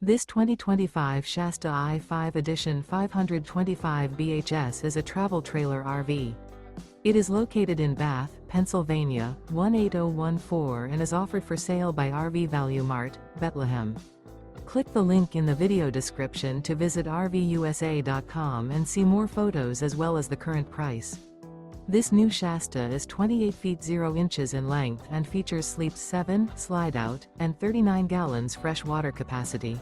This 2025 Shasta I-5 Edition 525 BHS is a travel trailer RV. It is located in Bath, Pennsylvania, 18014 and is offered for sale by RV Value Mart, Behtlehem. Click the link in the video description to visit RVUSA.com and see more photos as well as the current price. This new Shasta is 28 feet 0 inches in length and features sleeps 7, Slideout, and 39 gallons fresh water capacity.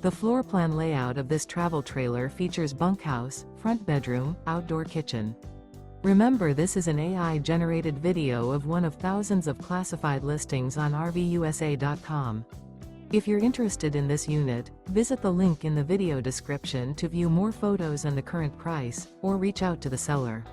The floor plan layout of this travel trailer features bunkhouse, front bedroom, outdoor kitchen. Remember, this is an AI-generated video of one of thousands of classified listings on RVUSA.com. If you're interested in this unit, visit the link in the video description to view more photos and the current price, or reach out to the seller.